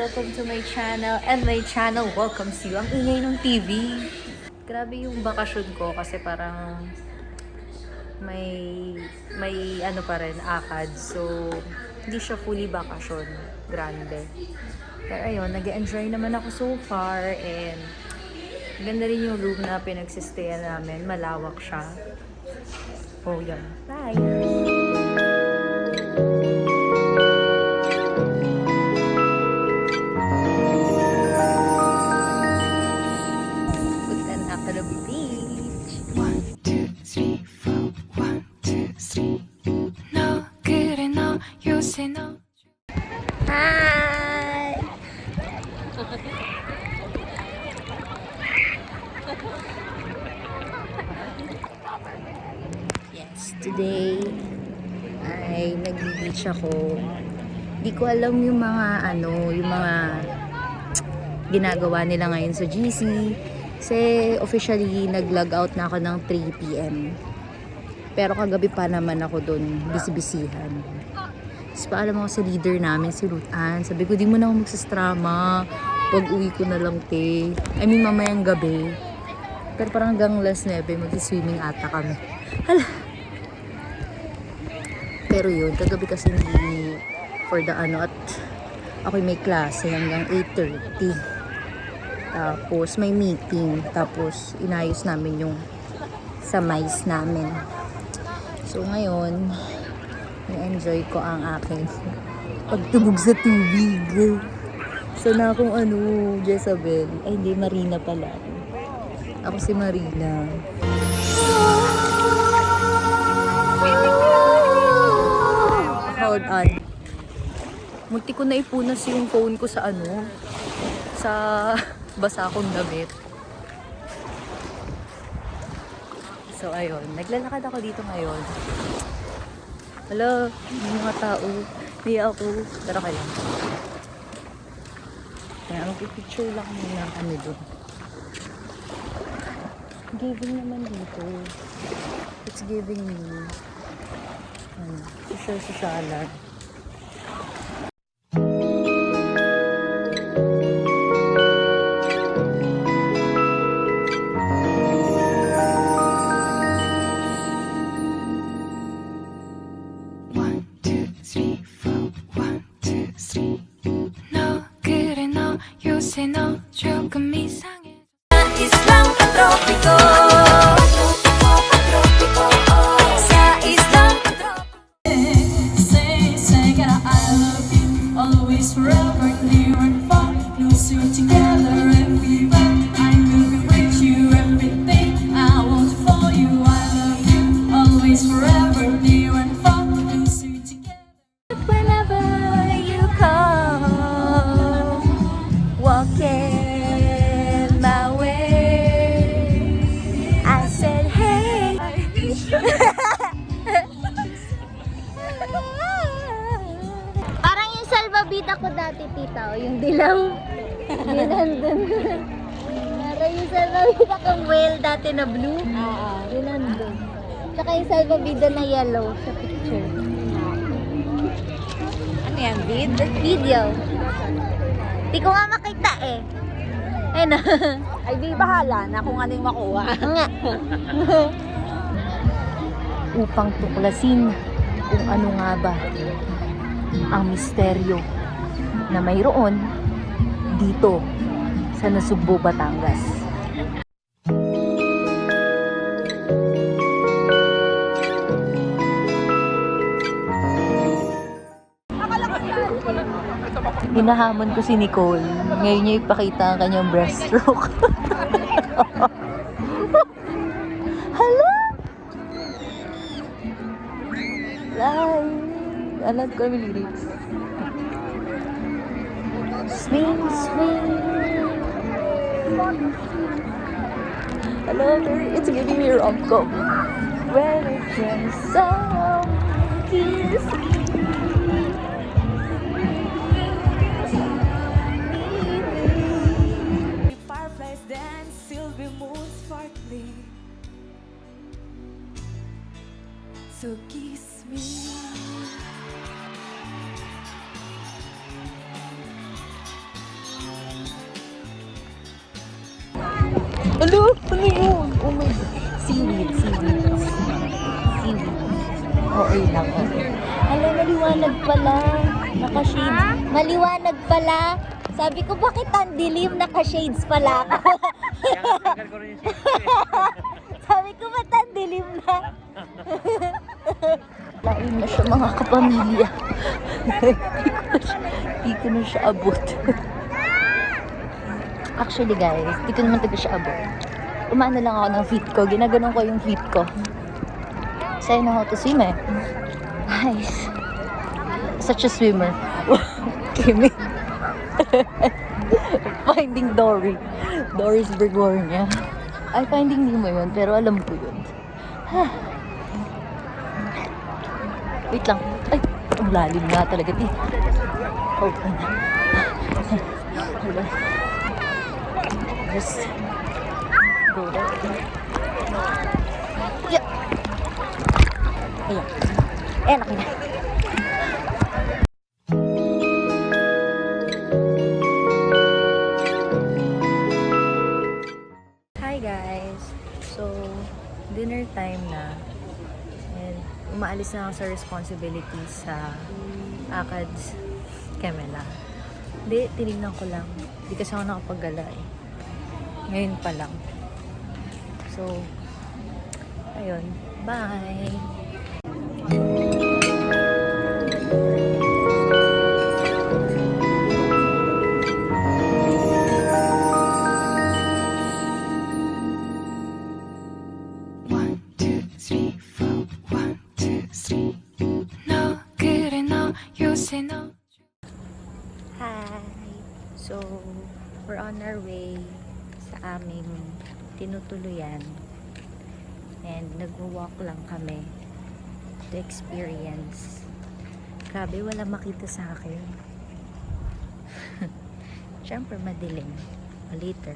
Welcome to my channel. And my channel welcomes you. Ang ingay ng TV. Grabe yung bakasyon ko kasi parang may ano pa rin, akad. So, hindi siya fully bakasyon. Grande. Pero ayun, nag-enjoy naman ako so far. And ganda rin yung room na pinagsistayan namin. Malawak siya. Oh, yun. Bye! Hi! Yes, today ay nag-beach ako. Di ko alam yung mga yung mga ginagawa nila ngayon sa GC. Kasi officially nag-log out na ako ng 3 PM. Pero kagabi pa naman ako doon, bisibisihan. Tapos paalam ako sa leader namin, si Ruth Ann. Sabi ko, di mo na ako magsastrama. Pag uwi ko na lang, te. I mean, mamayang gabi. Pero parang hanggang last 9, mag-swimming ata kami. Hala. Pero yun, kagabi kasi hindi for the at ako'y may klase hanggang 8:30. Tapos may meeting. Tapos inayos namin yung sa mais namin. So ngayon, na-enjoy ko ang aking pagtubog sa tubig. Sana akong Jezabel. Ay, hindi, Marina pala. Ako si Marina. Hold on. Munti ko na ipunas yung phone ko sa sa basa akong damit. So, ayun. Naglalakad ako dito ngayon. Hala, may mga tao. Hindi ako. Pero kaya. Kaya mag-picture lang muna kami doon. Giving naman dito. It's giving me social-socialan. Parang yung salvavida ko dati, tita. Yung dilaw. Yun nandun. Parang yung salvavida kong whale dati na blue. Yun nandun. Tsaka yung salvavida na yellow sa picture. Ano yan, Video. Di ko nga makita eh. Ayun na. Ay, di bahala na kung ano yung makuha. Nga. Upang tuklasin kung ano nga ba ang misteryo na mayroon dito sa Nasugbo, Batangas. Hinahamon ko si Nicole. Ngayon niya ipakita ang kanyang breaststroke. Hala! Alam ko yung lyrics. Swing, swing. Hello, it's giving me rom-com. When it can some kiss me. Fireflies dance, silver moon sparkling. So kiss me. Ano? Ano yun? Oh my God. Seaweed. Okay lang, okay. Hala, maliwanag pala. Naka-shades. Maliwanag pala. Sabi ko, bakit ang dilim? Naka-shades pala ako. Sabi ko, ba't ang dilim na? Lain na siya mga kapamilya. Di ko na siya abot. Actually guys, di ko naman taga siya abot. Umano lang ako ng feet ko. Ginaganon ko yung feet ko. So I know how to swim eh. Guys, such a swimmer. Kimi. Finding Dory. Dory's Bergornia. Ay, Finding Nemo yun, pero alam ko yun. Wait lang. Ay, ang lalim nga talaga. Hold on. Hold on. Just go there. Yeah. Ayan. Ayan, okay na. Hi guys. So, dinner time na. And umaalis na ako sa responsibilities sa ACADS Kemela. Hindi, tinignan ko lang. Hindi kasi ako nakapaggala eh. Ngayon pa lang. So, ayun. Bye! Hi! So, we're on our way sa aming tinutuluyan. And nag-walk lang kami to experience. Grabe, wala makita sa akin. Siyempre, madilim. Later.